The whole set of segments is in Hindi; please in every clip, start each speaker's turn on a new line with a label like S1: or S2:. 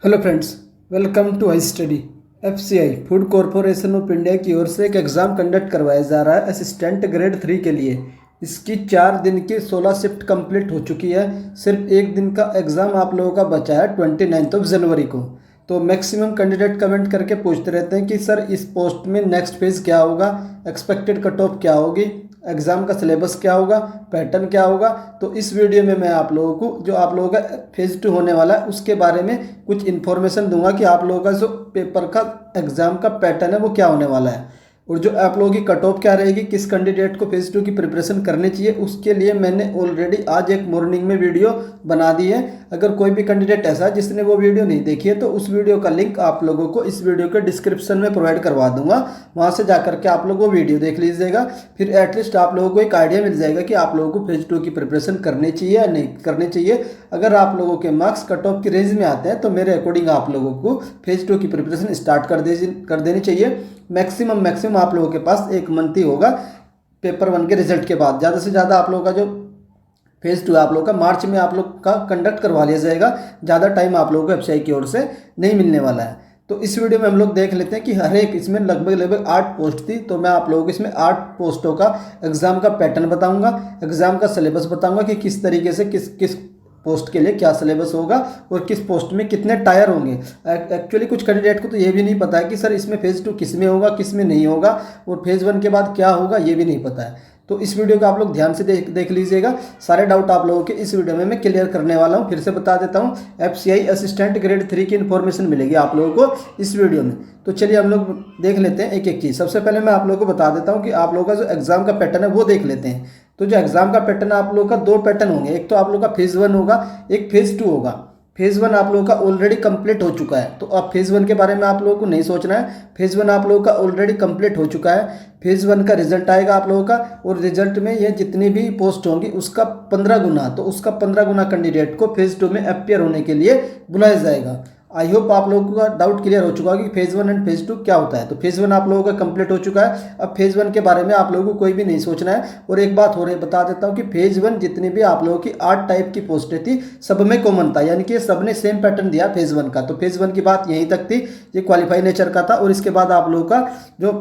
S1: Hello friends, welcome to I study. FCI food corporation of India की ओर से एक एग्ज़ाम कंडक्ट करवाया जा रहा है असिस्टेंट ग्रेड 3 के लिए। इसकी 4 दिन की 16 शिफ्ट कंप्लीट हो चुकी है। सिर्फ एक दिन का एग्ज़ाम आप लोगों का बचा है 29 जनवरी को। तो मैक्सिमम कैंडिडेट कमेंट करके पूछते रहते हैं कि सर इस पोस्ट में नेक्स्ट फेज़ क्या होगा, एक्सपेक्टेड कट ऑफ क्या होगी, एग्ज़ाम का सिलेबस क्या होगा, पैटर्न क्या होगा। तो इस वीडियो में मैं आप लोगों को जो आप लोगों का फेज़ 2 होने वाला है उसके बारे में कुछ इन्फॉर्मेशन दूंगा कि आप लोगों का जो पेपर का एग्ज़ाम का पैटर्न है वो क्या होने वाला है, और जो आप लोगों की कट ऑफ क्या रहेगी, किस कैंडिडेट को फेज़ 2 की प्रिपरेशन करनी चाहिए। उसके लिए मैंने ऑलरेडी आज एक मॉर्निंग में वीडियो बना दी है। अगर कोई भी कैंडिडेट ऐसा है जिसने वो वीडियो नहीं देखी है तो उस वीडियो का लिंक आप लोगों को इस वीडियो के डिस्क्रिप्शन में प्रोवाइड करवा दूंगा। वहाँ से जाकर के आप लोग वो वीडियो देख लीजिएगा। फिर एटलीस्ट आप लोगों को एक आइडिया मिल जाएगा कि आप लोगों को फेज़ 2 की प्रिपरेशन करनी चाहिए या नहीं करनी चाहिए। अगर आप लोगों के मार्क्स कट ऑफ की रेंज में आते हैं तो मेरे अकॉर्डिंग आप लोगों को फेज़ 2 की प्रिपरेशन स्टार्ट कर देनी चाहिए। मैक्सिमम आप लोगों के पास एक मंथ ही होगा पेपर 1 के रिजल्ट के बाद। ज़्यादा से ज़्यादा आप लोगों का जो फेज़ 2 आप लोगों का मार्च में आप लोग का कंडक्ट करवा लिया जाएगा। ज़्यादा टाइम आप लोगों को एफसीआई की ओर से नहीं मिलने वाला है। तो इस वीडियो में हम लोग देख लेते हैं कि हर एक इसमें लगभग 8 पोस्ट थी। तो मैं आप लोगों को इसमें 8 पोस्टों का एग्ज़ाम का पैटर्न बताऊंगा, एग्ज़ाम का सिलेबस बताऊंगा कि किस तरीके से किस किस पोस्ट के लिए क्या सिलेबस होगा और किस पोस्ट में कितने टायर होंगे। एक्चुअली कुछ कैंडिडेट को तो ये भी नहीं पता है कि सर इसमें फेज़ 2 किस में होगा, किस में नहीं होगा, और फेज़ 1 के बाद क्या होगा ये भी नहीं पता है। तो इस वीडियो को आप लोग ध्यान से देख लीजिएगा। सारे डाउट आप लोगों के इस वीडियो में मैं क्लियर करने वाला हूँ। फिर से बता देता हूँ, एफसीआई असिस्टेंट ग्रेड 3 की इन्फॉर्मेशन मिलेगी आप लोगों को इस वीडियो में। तो चलिए हम लोग देख लेते हैं एक एक चीज़। सबसे पहले मैं आप लोगों को बता देता हूँ कि आप लोगों का जो एग्जाम का पैटर्न है वो देख लेते हैं। तो जो एग्जाम का पैटर्न है आप लोगों का 2 पैटर्न होंगे। एक तो आप लोगों का फेज़ 1 होगा, एक फेज़ 2 होगा। फेज़ 1 आप लोगों का ऑलरेडी कंप्लीट हो चुका है, तो अब फेज़ 1 के बारे में आप लोगों को नहीं सोचना है। फेज़ 1 आप लोगों का ऑलरेडी कंप्लीट हो चुका है। फेज़ 1 का रिजल्ट आएगा आप लोगों का, और रिजल्ट में ये जितनी भी पोस्ट होंगी उसका 15 गुना, तो उसका 15 गुना कैंडिडेट को फेज़ 2 में अपियर होने के लिए बुलाया जाएगा। आई होप आप लोगों का डाउट क्लियर हो चुका है कि फेज़ 1 एंड फेज़ 2 क्या होता है। तो फेज़ 1 आप लोगों का कंप्लीट हो चुका है। अब फेज़ 1 के बारे में आप लोगों को कोई भी नहीं सोचना है। और एक बात हो रही बता देता हूँ कि फेज़ 1 जितनी भी आप लोगों की 8 टाइप की पोस्टें थी सब में कॉमन था, यानी कि सब ने सेम पैटर्न दिया फेज़ 1 का। तो फेज़ 1 की बात यहीं तक थी, ये क्वालिफाई नेचर का था। और इसके बाद आप लोगों का जो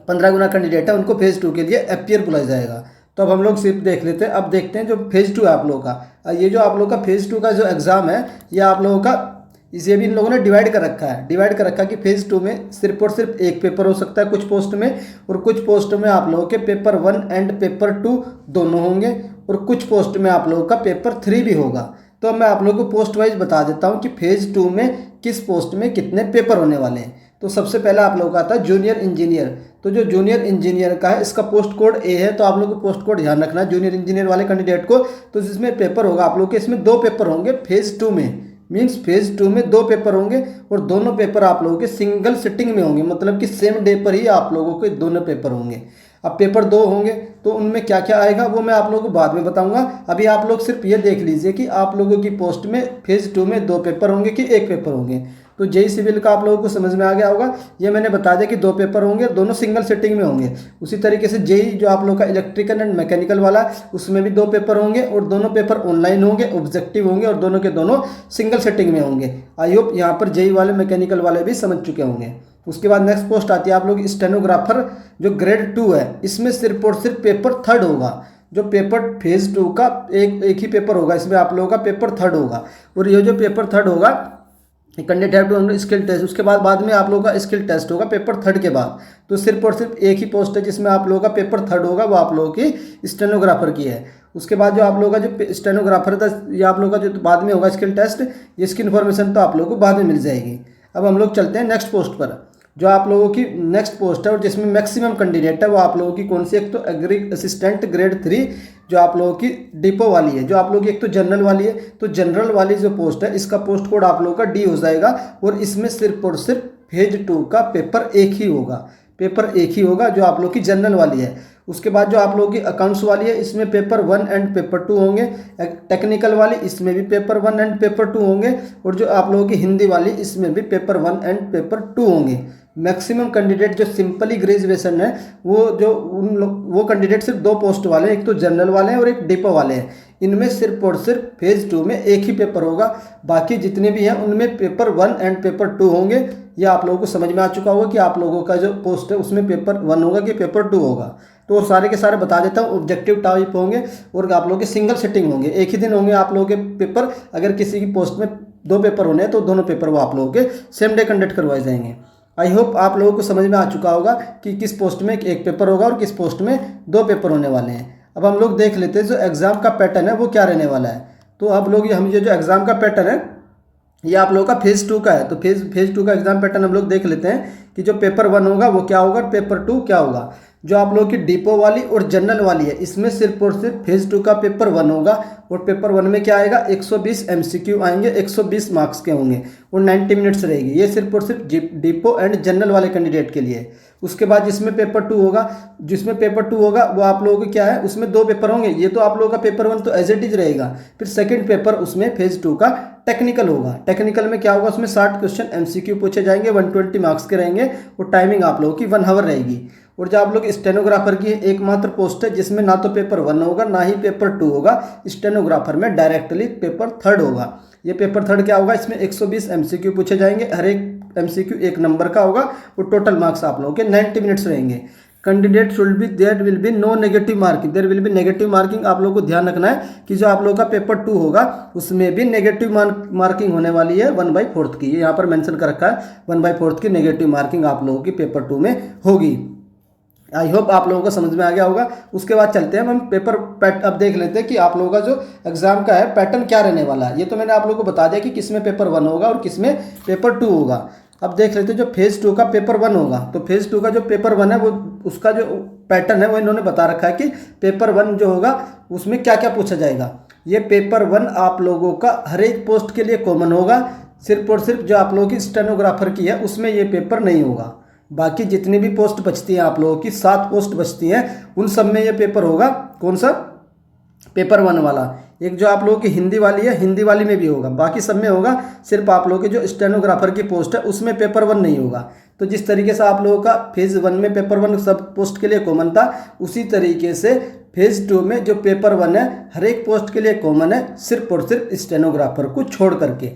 S1: 15 गुना कैंडिडेट है उनको फेज़ 2 के लिए अपियर बुलाया जाएगा। तो अब हम लोग सिर्फ देख लेते हैं। अब देखते हैं जो फेज़ 2 है आप लोगों का। ये जो आप लोगों का फेज़ 2 का जो एग्ज़ाम है ये आप लोगों का इसे भी इन लोगों ने डिवाइड कर रखा है। कि फेज़ 2 में सिर्फ और सिर्फ एक पेपर हो सकता है कुछ पोस्ट में, और कुछ पोस्ट में आप लोगों के पेपर 1 एंड पेपर 2 दोनों होंगे, और कुछ पोस्ट में आप लोगों का पेपर 3 भी होगा। तो अब मैं आप लोगों को पोस्ट वाइज बता देता हूँ कि फेज़ 2 में किस पोस्ट में कितने पेपर होने वाले हैं। तो सबसे पहला आप लोगों का आता है जूनियर इंजीनियर। तो जो जूनियर इंजीनियर का है इसका पोस्ट कोड ए है, तो आप लोगों को पोस्ट कोड ध्यान रखना है जूनियर इंजीनियर वाले कैंडिडेट को। तो जिसमें पेपर होगा आप लोग के, इसमें 2 पेपर होंगे फेज़ 2 में। मीन्स फेज़ 2 में 2 पेपर होंगे, और दोनों पेपर आप लोगों के सिंगल सिटिंग में होंगे, मतलब कि सेम डे पर ही आप लोगों के दोनों पेपर होंगे। अब पेपर 2 होंगे तो उनमें क्या क्या आएगा वो मैं आप लोगों को बाद में बताऊंगा। अभी आप लोग सिर्फ ये देख लीजिए कि आप लोगों की पोस्ट में फेज़ 2 में 2 पेपर होंगे कि 1 पेपर होंगे। तो जेई सिविल का आप लोगों को समझ में आ गया होगा। ये मैंने बता दिया कि 2 पेपर होंगे, दोनों सिंगल सिटिंग में होंगे। उसी तरीके से जेई जो आप लोगों का इलेक्ट्रिकल एंड मैकेनिकल वाला उसमें भी 2 पेपर होंगे, और दोनों पेपर ऑनलाइन होंगे, ऑब्जेक्टिव होंगे, और दोनों के दोनों सिंगल सिटिंग में होंगे। आई होप यहाँ पर जेई वाले मैकेनिकल वाले भी समझ चुके होंगे। उसके बाद नेक्स्ट पोस्ट आती है आप लोग स्टेनोग्राफर जो ग्रेड 2 है। इसमें सिर्फ और सिर्फ पेपर 3rd होगा। जो पेपर फेज़ 2 का एक ही पेपर होगा, इसमें आप लोगों का पेपर 3rd होगा। और ये जो पेपर 3rd होगा candidate have to skill test, उसके बाद में आप लोगों का स्किल टेस्ट होगा पेपर 3rd के बाद। तो सिर्फ और सिर्फ एक ही पोस्ट है जिसमें आप लोगों का पेपर 3rd होगा, वो आप लोगों की स्टेनोग्राफर की है। उसके बाद जो आप लोगों का जो स्टेनोग्राफर था ये आप लोगों का जो बाद में होगा स्किल टेस्ट, इसकी इन्फॉर्मेशन तो आप लोगों को बाद में मिल जाएगी। अब हम लोग चलते हैं नेक्स्ट पोस्ट पर। जो आप लोगों की नेक्स्ट पोस्ट है और जिसमें मैक्सिमम कैंडिडेट है वो आप लोगों की कौन सी, एक तो एग्री असिस्टेंट ग्रेड 3 जो आप लोगों की डिपो वाली है। जो आप लोगों की एक तो जनरल वाली है, तो जनरल वाली जो पोस्ट है इसका पोस्ट कोड आप लोगों का डी हो जाएगा, और इसमें सिर्फ और सिर्फ फेज़ 2 का पेपर एक ही होगा जो आप लोग की जनरल वाली है। उसके बाद जो आप लोगों की अकाउंट्स वाली है इसमें पेपर 1 एंड पेपर 2 होंगे। टेक्निकल वाली इसमें भी पेपर 1 एंड पेपर 2 होंगे, और जो आप लोगों की हिंदी वाली इसमें भी पेपर 1 एंड पेपर 2 होंगे। मैक्सिमम कैंडिडेट जो सिंपली ग्रेजुएशन है वो कैंडिडेट सिर्फ 2 पोस्ट वाले हैं, एक तो जनरल वाले हैं और एक डिपो वाले हैं। इनमें सिर्फ और सिर्फ फेज़ 2 में एक ही पेपर होगा, बाकी जितने भी हैं उनमें पेपर 1 एंड पेपर 2 होंगे। ये आप लोगों को समझ में आ चुका होगा कि आप लोगों का जो पोस्ट है उसमें पेपर 1 होगा कि पेपर 2 होगा। तो सारे के सारे बता देता हूँ। ऑब्जेक्टिव टाइप होंगे और आप लोगों के सिंगल सिटिंग होंगे, एक ही दिन होंगे आप लोगों के पेपर। अगर किसी की पोस्ट में 2 पेपर होने हैं तो दोनों पेपर वो आप लोगों के सेम डे कंडक्ट करवाए जाएंगे। आई होप आप लोगों को समझ में आ चुका होगा कि किस पोस्ट में एक पेपर होगा और किस पोस्ट में 2 पेपर होने वाले हैं। अब हम लोग देख लेते हैं जो एग्ज़ाम का पैटर्न है वो क्या रहने वाला है। तो अब लोग हम ये जो एग्ज़ाम का पैटर्न है ये आप लोगों का फेज़ 2 का है। तो फेज़ 2 का एग्जाम पैटर्न हम लोग देख लेते हैं कि जो पेपर 1 होगा वो क्या होगा, पेपर 2 क्या होगा। जो आप लोगों की डिपो वाली और जनरल वाली है इसमें सिर्फ और सिर्फ फेज़ 2 का पेपर 1 होगा और पेपर 1 में क्या आएगा 120 MCQ आएंगे, 120 मार्क्स के होंगे और 90 मिनट्स रहेगी। ये सिर्फ और सिर्फ डिपो एंड जनरल वाले कैंडिडेट के लिए। उसके बाद जिसमें पेपर 2 होगा, वो आप लोगों को क्या है उसमें 2 पेपर होंगे। ये तो आप लोगों का पेपर 1 तो एज इट इज रहेगा। फिर सेकंड पेपर उसमें फेज़ 2 का टेक्निकल होगा। टेक्निकल में क्या होगा, उसमें 60 क्वेश्चन MCQ पूछे जाएंगे, 120 मार्क्स के रहेंगे और टाइमिंग आप लोगों की 1 आवर रहेगी। और जो आप लोग स्टेनोग्राफर की एकमात्र पोस्ट है जिसमें ना तो पेपर 1 होगा ना ही पेपर 2 होगा, स्टेनोग्राफर में डायरेक्टली पेपर 3 होगा। ये पेपर 3 क्या होगा, इसमें 120 MCQ पूछे जाएंगे, हर एक MCQ 1 नंबर का होगा और टोटल मार्क्स आप लोगों के 90 मिनट्स रहेंगे। Candidate should be there will be no negative marking, there will be negative marking. आप लोगों को ध्यान रखना है कि जो आप लोगों का पेपर 2 होगा उसमें भी नेगेटिव मार्किंग होने वाली है 1/4 की। यहाँ पर मेंशन कर रखा है 1/4 की नेगेटिव मार्किंग आप लोगों की पेपर 2 में होगी। आई होप आप लोगों को समझ में आ गया होगा। उसके बाद चलते हैं हम अब देख लेते हैं कि आप लोगों का जो एग्जाम का है पैटर्न क्या रहने वाला है। ये तो मैंने आप लोगों को बता दिया कि किसमें पेपर 1 होगा और किसमें पेपर 2 होगा। अब देख लेते हैं जो फेज़ 2 का पेपर 1 होगा। तो फेज़ 2 का जो पेपर 1 है वो उसका जो पैटर्न है वो इन्होंने बता रखा है कि पेपर 1 जो होगा उसमें क्या क्या पूछा जाएगा। ये पेपर 1 आप लोगों का हर एक पोस्ट के लिए कॉमन होगा, सिर्फ और सिर्फ जो आप लोगों की स्टेनोग्राफर की है उसमें ये पेपर नहीं होगा। बाकी जितनी भी पोस्ट बचती हैं आप लोगों की 7 पोस्ट बचती हैं उन सब में ये पेपर होगा। कौन सा, पेपर 1 वाला। एक जो आप लोगों की हिंदी वाली है, हिंदी वाली में भी होगा, बाकी सब में होगा। सिर्फ आप लोगों की जो स्टेनोग्राफर की पोस्ट है उसमें पेपर 1 नहीं होगा। तो जिस तरीके से आप लोगों का फेज़ 1 में पेपर 1 सब पोस्ट के लिए कॉमन था, उसी तरीके से फेज़ 2 में जो पेपर 1 है हर एक पोस्ट के लिए कॉमन है, सिर्फ और सिर्फ स्टेनोग्राफर को छोड़ करके।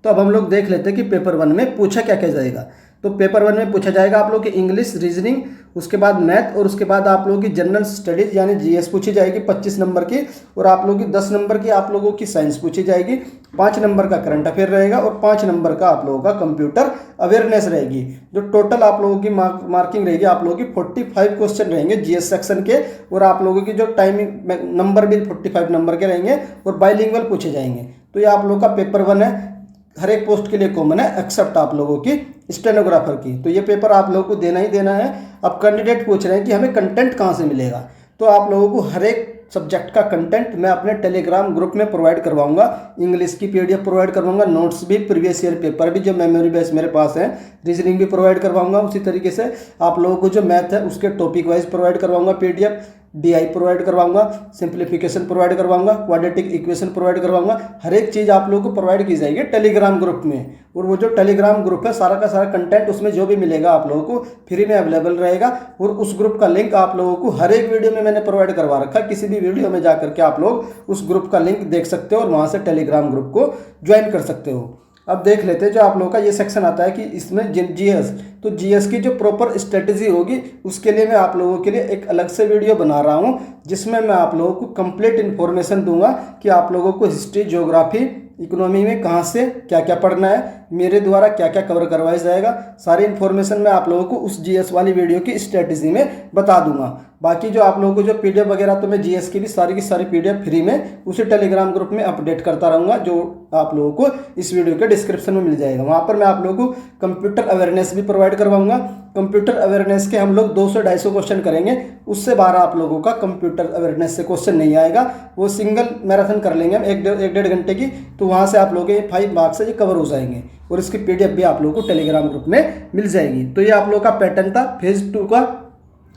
S1: तो अब हम लोग देख लेते हैं कि पेपर 1 में पूछा क्या क्या जाएगा। तो पेपर 1 में पूछा जाएगा आप लोग की इंग्लिश, रीजनिंग, उसके बाद मैथ और उसके बाद आप लोगों की जनरल स्टडीज़ यानी GS पूछी जाएगी 25 नंबर की, और आप लोगों की 10 नंबर की आप लोगों की साइंस पूछी जाएगी, 5 नंबर का करंट अफेयर रहेगा और 5 नंबर का आप लोगों का कंप्यूटर अवेयरनेस रहेगी। जो टोटल आप लोगों की मार्किंग रहेगी आप लोगों की 45 क्वेश्चन रहेंगे GS सेक्शन के, और आप लोगों की जो टाइमिंग नंबर भी 45 नंबर के रहेंगे और बाइलिंगुअल पूछे जाएंगे। तो ये आप लोगों का पेपर 1 है, हर एक पोस्ट के लिए कॉमन है एक्सेप्ट आप लोगों की स्टेनोग्राफर की। तो ये पेपर आप लोगों को देना ही देना है। अब कैंडिडेट पूछ रहे हैं कि हमें कंटेंट कहाँ से मिलेगा। तो आप लोगों को हर एक सब्जेक्ट का कंटेंट मैं अपने टेलीग्राम ग्रुप में प्रोवाइड करवाऊंगा। इंग्लिश की PDF प्रोवाइड करवाऊंगा, नोट्स भी, प्रीवियस ईयर पेपर भी जो मेमोरी बेस मेरे पास है, रीजनिंग भी प्रोवाइड करवाऊंगा। उसी तरीके से आप लोगों को जो मैथ है उसके टॉपिक वाइज प्रोवाइड करवाऊंगा PDF, DI प्रोवाइड करवाऊंगा, सिंप्लीफिकेशन प्रोवाइड करवाऊंगा, क्वाड्रेटिक इक्वेशन प्रोवाइड करवाऊंगा। हर एक चीज़ आप लोगों को प्रोवाइड की जाएगी टेलीग्राम ग्रुप में। और वो जो टेलीग्राम ग्रुप है सारा का सारा कंटेंट उसमें जो भी मिलेगा आप लोगों को फ्री में अवेलेबल रहेगा। और उस ग्रुप का लिंक आप लोगों को हर एक वीडियो में मैंने प्रोवाइड करवा रखा है। किसी भी वीडियो में जाकर के आप लोग उस ग्रुप का लिंक देख सकते हो और वहाँ से टेलीग्राम ग्रुप को ज्वाइन कर सकते हो। अब देख लेते हैं जो आप लोगों का ये सेक्शन आता है कि इसमें GS, तो GS की जो प्रॉपर स्ट्रेटजी होगी उसके लिए मैं आप लोगों के लिए एक अलग से वीडियो बना रहा हूँ, जिसमें मैं आप लोगों को कंप्लीट इन्फॉर्मेशन दूंगा कि आप लोगों को हिस्ट्री, ज्योग्राफी, इकोनॉमी में कहाँ से क्या क्या पढ़ना है, मेरे द्वारा क्या क्या कवर करवाया जाएगा। सारी इन्फॉर्मेशन मैं आप लोगों को उस GS वाली वीडियो की स्ट्रेटजी में बता दूंगा। बाकी जो आप लोगों को जो PDF वगैरह तो मैं GS की सारी PDF फ्री में उसी टेलीग्राम ग्रुप में अपडेट करता रहूँगा, जो आप लोगों को इस वीडियो के डिस्क्रिप्शन में मिल जाएगा। वहाँ पर मैं आप लोगों को कंप्यूटर अवेयरनेस भी प्रोवाइड करवाऊंगा। कंप्यूटर अवेयरनेस के हम लोग 200-250 क्वेश्चन करेंगे, उससे 12 आप लोगों का कंप्यूटर अवेयरनेस से क्वेश्चन नहीं आएगा। वो सिंगल मैराथन कर लेंगे हम 1-1.5 घंटे की, तो वहाँ से आप लोगों के 5 मार्क्स से ये कवर हो जाएंगे और इसकी PDF भी आप लोगों को टेलीग्राम ग्रुप में मिल जाएगी। तो ये आप लोगों का पैटर्न था फेज़ 2 का,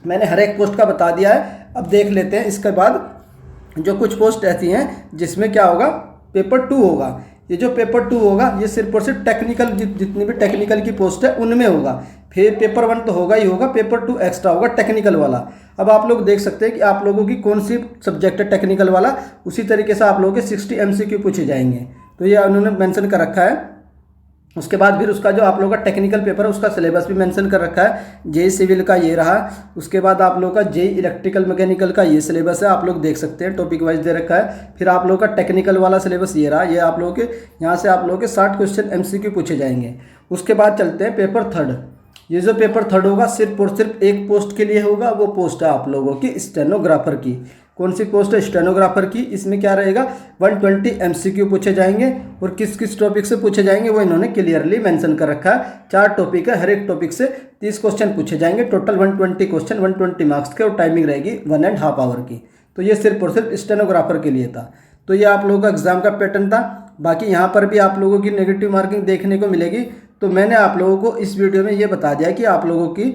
S1: मैंने हर एक पोस्ट का बता दिया है। अब देख लेते हैं इसके बाद जो कुछ पोस्ट रहती हैं जिसमें क्या होगा, पेपर 2 होगा। ये जो पेपर 2 होगा ये सिर्फ और सिर्फ टेक्निकल, जितनी भी टेक्निकल की पोस्ट है उनमें होगा। फिर पेपर 1 तो होगा ही होगा, पेपर 2 एक्स्ट्रा होगा टेक्निकल वाला। अब आप लोग देख सकते हैं कि आप लोगों की कौन सी सब्जेक्ट है टेक्निकल वाला, उसी तरीके से आप लोगों के 60 MCQ पूछे जाएंगे। तो ये उन्होंने मेंशन कर रखा है। उसके बाद फिर उसका जो आप लोगों का टेक्निकल पेपर है उसका सिलेबस भी मेंशन कर रखा है। जेई सिविल का ये रहा, उसके बाद आप लोगों का जेई इलेक्ट्रिकल मैकेनिकल का ये सिलेबस है, आप लोग देख सकते हैं टॉपिक वाइज दे रखा है। फिर आप लोगों का टेक्निकल वाला सिलेबस ये रहा, ये आप लोगों के यहाँ से आप लोगों के 60 क्वेश्चन MCQ पूछे जाएंगे। उसके बाद चलते हैं पेपर 3। ये जो पेपर 3 होगा सिर्फ और सिर्फ एक पोस्ट के लिए होगा, वो पोस्ट है आप लोगों की स्टेनोग्राफर की। कौन सी पोस्ट है? स्टेनोग्राफर की। इसमें क्या रहेगा, 120 MCQ पूछे जाएंगे और किस किस टॉपिक से पूछे जाएंगे वो इन्होंने क्लियरली मेंशन कर रखा है। 4 टॉपिक है, हर एक टॉपिक से 30 क्वेश्चन पूछे जाएंगे, टोटल 120 क्वेश्चन 120 मार्क्स के, और टाइमिंग रहेगी 1.5 आवर की। तो ये सिर्फ और सिर्फ स्टेनोग्राफर के लिए था। तो ये आप लोगों का एग्जाम का पैटर्न था। बाकी यहाँ पर भी आप लोगों की नेगेटिव मार्किंग देखने को मिलेगी। तो मैंने आप लोगों को इस वीडियो में ये बता दिया कि आप लोगों की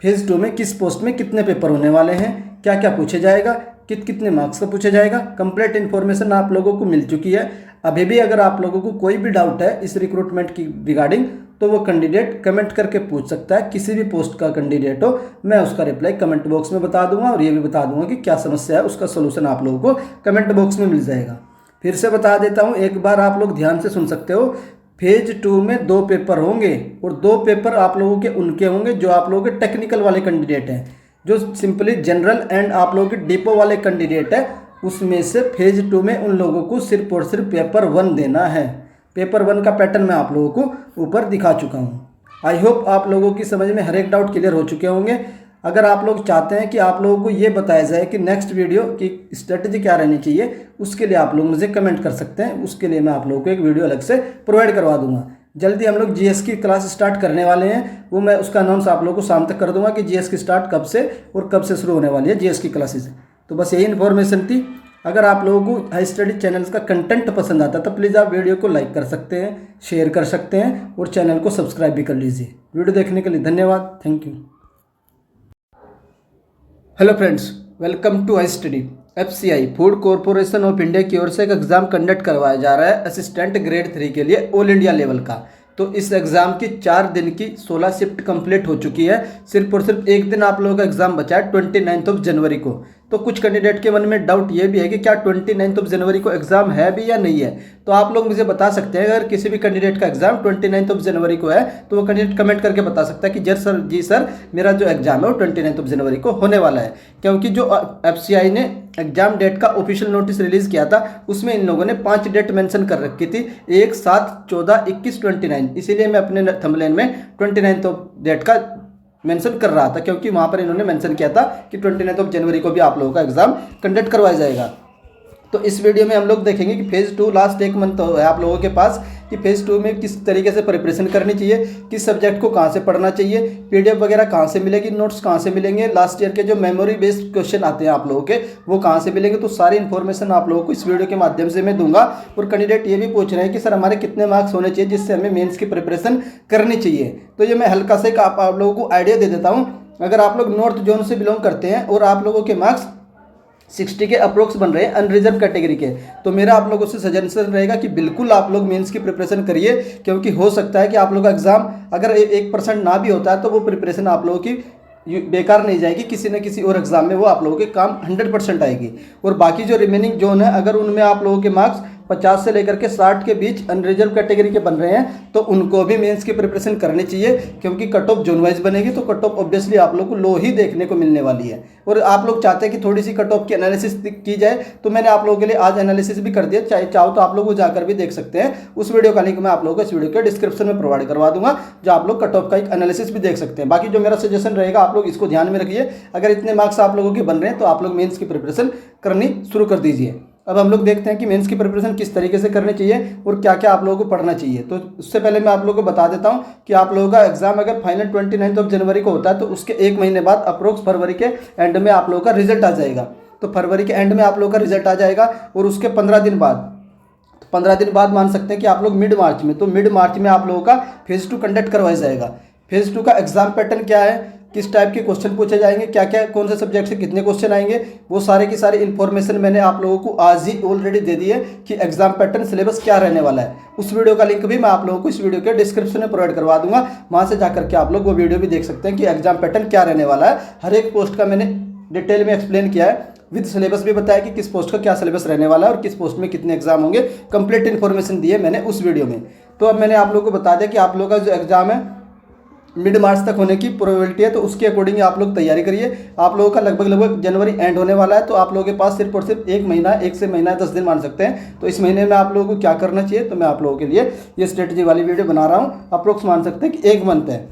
S1: फेज़ 2 में किस पोस्ट में कितने पेपर होने वाले हैं, क्या क्या पूछे जाएगा, कितने मार्क्स का पूछा जाएगा। कंप्लीट इन्फॉर्मेशन आप लोगों को मिल चुकी है। अभी भी अगर आप लोगों को कोई भी डाउट है इस रिक्रूटमेंट की रिगार्डिंग, तो वो कैंडिडेट कमेंट करके पूछ सकता है। किसी भी पोस्ट का कैंडिडेट हो, मैं उसका रिप्लाई कमेंट बॉक्स में बता दूंगा, और ये भी बता दूंगा कि क्या समस्या है, उसका सोल्यूशन आप लोगों को कमेंट बॉक्स में मिल जाएगा। फिर से बता देता हूँ, एक बार आप लोग ध्यान से सुन सकते हो। फेज 2 में 2 पेपर होंगे, और 2 पेपर आप लोगों के उनके होंगे जो आप लोगों के टेक्निकल वाले कैंडिडेट हैं। जो सिंपली जनरल एंड आप लोगों के डिपो वाले कैंडिडेट है, उसमें से फेज 2 में उन लोगों को सिर्फ और सिर्फ पेपर 1 देना है। पेपर 1 का पैटर्न मैं आप लोगों को ऊपर दिखा चुका हूँ। आई होप आप लोगों की समझ में हर एक डाउट क्लियर हो चुके होंगे। अगर आप लोग चाहते हैं कि आप लोगों को ये बताया जाए कि नेक्स्ट वीडियो की स्ट्रेटजी क्या रहनी चाहिए, उसके लिए आप लोग मुझे कमेंट कर सकते हैं। उसके लिए मैं आप लोगों को एक वीडियो अलग से प्रोवाइड करवा दूंगा। जल्दी हम लोग जीएस की क्लास स्टार्ट करने वाले हैं, वो मैं उसका अनाउंस आप लोगों को शाम तक कर दूंगा कि जीएस की स्टार्ट कब से और कब से शुरू होने वाली है जीएस की क्लासेस। तो बस यही इन्फॉर्मेशन थी। अगर आप लोगों को हाई स्टडी चैनल्स का कंटेंट पसंद आता है तो प्लीज़ आप वीडियो को लाइक कर सकते हैं, शेयर कर सकते हैं, और चैनल को सब्सक्राइब भी कर लीजिए। वीडियो देखने के लिए धन्यवाद। Thank you. Hello friends, welcome to high study. FCI food corporation of India की ओर से एक एग्ज़ाम कंडक्ट करवाया जा रहा है असिस्टेंट ग्रेड 3 के लिए ऑल इंडिया लेवल का। तो इस एग्ज़ाम की 4 दिन की 16 शिफ्ट कंप्लीट हो चुकी है। सिर्फ और सिर्फ एक दिन आप लोगों का एग्ज़ाम बचा है 29 जनवरी को। तो कुछ कैंडिडेट के मन में डाउट ये भी है कि क्या 29 जनवरी को एग्ज़ाम है भी या नहीं है। तो आप लोग मुझे बता सकते हैं, अगर किसी भी कैंडिडेट का एग्ज़ाम 29 जनवरी को है तो वो कैंडिडेट कमेंट करके बता सकता है कि जी सर मेरा जो एग्ज़ाम है वो 29 जनवरी को होने वाला है। क्योंकि जो FCI ने एग्जाम डेट का ऑफिशियल नोटिस रिलीज किया था उसमें इन लोगों ने 5 डेट मेंशन कर रखी थी, 1, 7, 14, 21, 29। इसीलिए मैं अपने थंबनेल में 29 डेट का मेंशन कर रहा था, क्योंकि वहाँ पर इन्होंने मेंशन किया था कि 29 जनवरी को भी आप लोगों का एग्जाम कंडक्ट करवाया जाएगा। तो इस वीडियो में हम लोग देखेंगे कि फेज़ 2 लास्ट एक मंथ है आप लोगों के पास, कि फेज़ 2 में किस तरीके से प्रिपरेशन करनी चाहिए, किस सब्जेक्ट को कहाँ से पढ़ना चाहिए, PDF वगैरह कहाँ से मिलेगी, नोट्स कहाँ से मिलेंगे, लास्ट ईयर के जो मेमोरी बेस्ड क्वेश्चन आते हैं आप लोगों के वो कहाँ से मिलेंगे। तो सारी इन्फॉर्मेशन आप लोगों को इस वीडियो के माध्यम से मैं दूंगा। और कैंडिडेट ये भी पूछ रहे हैं कि सर हमारे कितने मार्क्स होने चाहिए जिससे हमें मेन्स की प्रिपरेशन करनी चाहिए। तो ये मैं हल्का से आप लोगों को आइडिया दे देता हूँ। अगर आप लोग नॉर्थ जोन से बिलोंग करते हैं और आप लोगों के मार्क्स 60 के अप्रोक्स बन रहे हैं अनरिजर्व कैटेगरी के, तो मेरा आप लोगों से सजेशन रहेगा कि बिल्कुल आप लोग मेंस की प्रिपरेशन करिए। क्योंकि हो सकता है कि आप लोगों का एग्जाम अगर 1% ना भी होता है तो वो प्रिपरेशन आप लोगों की बेकार नहीं जाएगी, किसी न किसी और एग्जाम में वो आप लोगों के काम 100% आएगी। और बाकी जो रिमेनिंग जोन है अगर उनमें आप लोगों के मार्क्स 50 से लेकर के 60 के बीच अनरिजर्व कैटेगरी के बन रहे हैं तो उनको भी मेंस की प्रिपरेशन करनी चाहिए। क्योंकि कट ऑफ जोन वाइज बनेगी तो कट ऑफ ऑब्वियसली आप लोग को लो ही देखने को मिलने वाली है। और आप लोग चाहते हैं कि थोड़ी सी कट ऑफ की एनालिसिस की जाए, तो मैंने आप लोगों के लिए आज एनालिसिस भी कर दिया। चाहो तो आप लोग वो जाकर भी देख सकते हैं। उस वीडियो का लिंक मैं आप लोगों को इस वीडियो के डिस्क्रिप्शन में प्रोवाइड करवा दूंगा, जो आप लोग कट ऑफ का एक एनालिसिस भी देख सकते हैं। बाकी जो मेरा सजेशन रहेगा आप लोग इसको ध्यान में रखिए। अगर इतने मार्क्स आप लोगों के बन रहे हैं तो आप लोग मेंस की प्रिपरेशन करनी शुरू कर दीजिए। अब हम लोग देखते हैं कि मेंस की प्रिपरेशन किस तरीके से करनी चाहिए और क्या क्या आप लोगों को पढ़ना चाहिए। तो उससे पहले मैं आप लोगों को बता देता हूं कि आप लोगों का एग्जाम अगर फाइनल 29 जनवरी को होता है तो उसके 1 महीने बाद अप्रोक्स फरवरी के एंड में आप लोगों का रिजल्ट आ जाएगा। तो फरवरी के एंड में आप लोगों का रिजल्ट आ जाएगा और उसके 15 दिन बाद मान सकते हैं कि आप लोग मिड मार्च में, तो मिड मार्च में आप लोगों का फेज़ 2 कंडक्ट करवाया जाएगा। फेज़ 2 का एग्जाम पैटर्न क्या है? किस टाइप के क्वेश्चन पूछे जाएंगे, क्या क्या कौन से सब्जेक्ट से कितने क्वेश्चन आएंगे, वो सारे की सारी इन्फॉर्मेशन मैंने आप लोगों को आज ही ऑलरेडी दे दी है कि एग्जाम पैटर्न सिलेबस क्या रहने वाला है। उस वीडियो का लिंक भी मैं आप लोगों को इस वीडियो के डिस्क्रिप्शन में प्रोवाइड करवा दूंगा, वहाँ से जाकर के आप लोग वो वीडियो भी देख सकते हैं कि एग्जाम पैटर्न क्या रहने वाला है। हर एक पोस्ट का मैंने डिटेल में एक्सप्लेन किया है, विद सिलेबस भी बताया कि किस पोस्ट का क्या सिलेबस रहने वाला है और किस पोस्ट में कितने एग्जाम होंगे, कंप्लीट इन्फॉर्मेशन दी है मैंने उस वीडियो में। तो अब मैंने आप लोगों को बता दिया कि आप लोगों का जो एग्जाम है मिड मार्च तक होने की प्रोबेबिलिटी है, तो उसके अकॉर्डिंग आप लोग तैयारी करिए। आप लोगों का लगभग जनवरी एंड होने वाला है, तो आप लोगों के पास सिर्फ और सिर्फ एक महीना, 1 से महीना 10 दिन मान सकते हैं। तो इस महीने में आप लोगों को क्या करना चाहिए, तो मैं आप लोगों के लिए ये स्ट्रेटजी वाली वीडियो बना रहा हूँ। अप्रोक्स मान सकते हैं कि 1 मंथ है।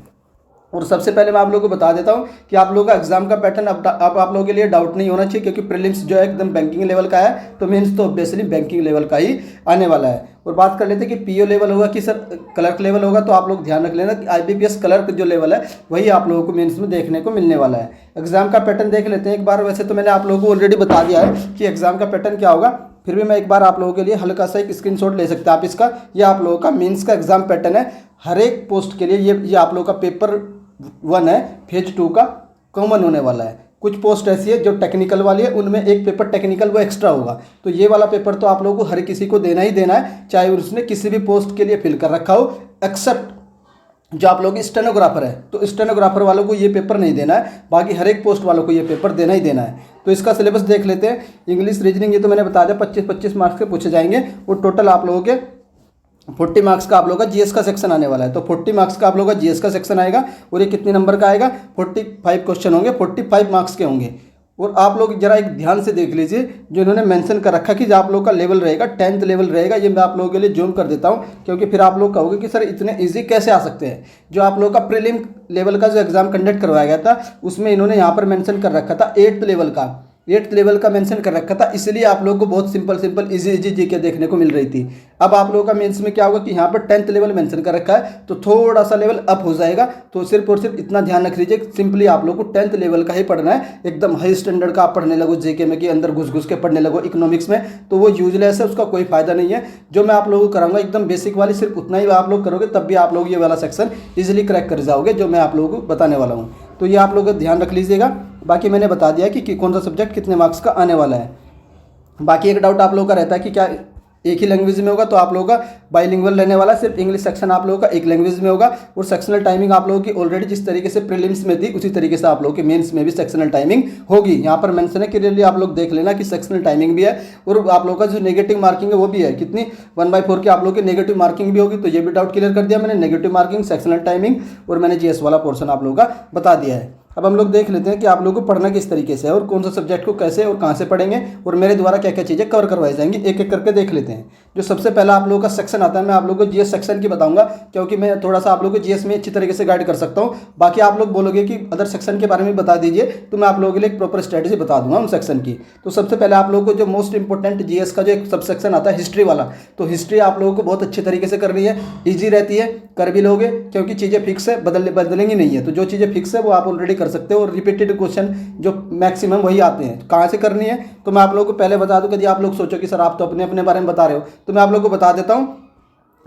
S1: और सबसे पहले मैं आप लोगों को बता देता हूं कि आप लोगों का एग्जाम का पैटर्न अब आप लोगों के लिए डाउट नहीं होना चाहिए, क्योंकि प्रीलिम्स जो है एकदम बैंकिंग लेवल का है, तो मेंस तो ऑब्वियसली बैंकिंग लेवल का ही आने वाला है। और बात कर लेते हैं कि पीओ लेवल होगा कि सर क्लर्क लेवल होगा, तो आप लोग ध्यान रख लेना कि आईबीपीएस क्लर्क जो लेवल है वही आप लोगों को मेंस में देखने को मिलने वाला है। एग्जाम का पैटर्न देख लेते हैं एक बार। वैसे तो मैंने आप लोगों को ऑलरेडी बता दिया है कि एग्जाम का पैटर्न क्या होगा, फिर भी मैं एक बार आप लोगों के लिए हल्का सा एक स्क्रीनशॉट ले सकते हैं आप इसका। ये आप लोगों का मेंस का एग्जाम पैटर्न है हर एक पोस्ट के लिए। ये आप लोगों का पेपर 1 है, फेज 2 का कॉमन होने वाला है। कुछ पोस्ट ऐसी है जो टेक्निकल वाली है, उनमें एक पेपर टेक्निकल वो एक्स्ट्रा होगा। तो ये वाला पेपर तो आप लोगों को हर किसी को देना ही देना है, चाहे उसने किसी भी पोस्ट के लिए फिल कर रखा हो, एक्सेप्ट जो आप लोग स्टेनोग्राफर है, तो स्टेनोग्राफर वालों को ये पेपर नहीं देना है, बाकी हर एक पोस्ट वालों को ये पेपर देना ही देना है। तो इसका सिलेबस देख लेते हैं। इंग्लिश रीजनिंग ये तो मैंने बता दिया 25-25 मार्क्स के पूछे जाएंगे, और टोटल आप लोगों के 40 मार्क्स का आप लोगों का जीएस का सेक्शन आने वाला है। तो 40 मार्क्स का आप लोगों का जीएस का सेक्शन आएगा, और ये कितने नंबर का आएगा, 45 क्वेश्चन होंगे, 45 मार्क्स के होंगे। और आप लोग जरा एक ध्यान से देख लीजिए, जो इन्होंने मेंशन कर रखा कि जो आप लोग का लेवल रहेगा 10th लेवल रहेगा, ये मैं आप लोगों के लिए जूम कर देता हूँ, क्योंकि फिर आप लोग कहोगे कि सर इतने इजी कैसे आ सकते हैं। जो आप लोग का प्रीलिम लेवल का जो एग्जाम कंडक्ट करवाया गया था, उसमें इन्होंने यहाँ पर मेंशन कर रखा था 8th लेवल का मेंशन कर रखा था, इसलिए आप लोगों को बहुत सिंपल इजी जीके देखने को मिल रही थी। अब आप लोगों का मेंस में क्या होगा कि यहाँ पर 10th लेवल मेंशन कर रखा है, तो थोड़ा सा लेवल अप हो जाएगा। तो सिर्फ और सिर्फ इतना ध्यान रख लीजिए, सिंपली आप लोगों को 10th लेवल का ही पढ़ना है। एकदम हाई स्टैंडर्ड का आप पढ़ने लगो जीके में, कि अंदर घुस के पढ़ने लगो इकोनॉमिक्स में, तो वो यूजलेस है, उसका कोई फायदा नहीं है। जो मैं आप लोगों को कराऊंगा एकदम बेसिक वाली, सिर्फ उतना ही आप लोग करोगे, तब भी आप लोग ये वाला सेक्शन इजिली क्रैक कर जाओगे, जो मैं आप लोगों को बताने वाला हूँ। तो ये आप लोग ध्यान रख लीजिएगा। बाकी मैंने बता दिया कि कौन सा सब्जेक्ट कितने मार्क्स का आने वाला है। बाकी एक डाउट आप लोगों का रहता है कि क्या एक ही लैंग्वेज में होगा, तो आप लोगों का बाइलिंगुअल रहने वाला, सिर्फ इंग्लिश सेक्शन आप लोगों का एक लैंग्वेज में होगा। और सेक्शनल टाइमिंग आप लोगों की ऑलरेडी जिस तरीके से प्रीलिम्स में थी, उसी तरीके से आप लोगों के मेंस में भी सेक्शनल टाइमिंग होगी। यहाँ पर मेंशन है, क्लियरली आप लोग देख लेना कि सेक्शनल टाइमिंग भी है, और आप लोगों का जो नेगेटिव मार्किंग है वो भी है, कितनी 1/4 की आप लोगों की नेगेटिव मार्किंग भी होगी। तो ये भी डाउट क्लियर कर दिया मैंने, नेगेटिव मार्किंग, सेक्शनल टाइमिंग, और मैंने जीएस वाला पोर्शन आप लोगों का बता दिया है। अब हम लोग देख लेते हैं कि आप लोगों को पढ़ना किस तरीके से है, और कौन सा सब्जेक्ट को कैसे और कहाँ से पढ़ेंगे, और मेरे द्वारा क्या क्या चीज़ें कवर करवाई जाएंगी, एक एक करके देख लेते हैं। जो सबसे पहला आप लोगों का सेक्शन आता है, मैं आप लोगों को जीएस सेक्शन की बताऊंगा, क्योंकि मैं थोड़ा सा आप लोगों को जीएस में अच्छी तरीके से गाइड कर सकता हूँ। बाकी आप लोग बोलोगे कि अदर सेक्शन के बारे में बता दीजिए, तो मैं आप लोगों के लिए एक प्रॉपर स्ट्रेटेजी बता दूंगा उन सेक्शन की। तो सबसे पहले आप लोगों को जो मोस्ट इंपॉर्टेंट जीएस का जो एक सब सेक्शन आता है, हिस्ट्री वाला, तो हिस्ट्री आप लोगों को बहुत अच्छे तरीके से करनी है, ईजी रहती है, कर भी लोगे, क्योंकि चीज़ें फिक्स है, बदलेंगी नहीं है। तो जो चीज़ें फिक्स है वो आप ऑलरेडी कर सकते हो, और रिपीटेड क्वेश्चन जो मैक्सिमम वही आते हैं। कहाँ से करनी है, तो मैं आप लोगों को पहले बता दूं, यदि आप लोग सोचो कि सर आप तो अपने अपने बारे में बता रहे हो, तो मैं आप लोगों को बता देता हूँ।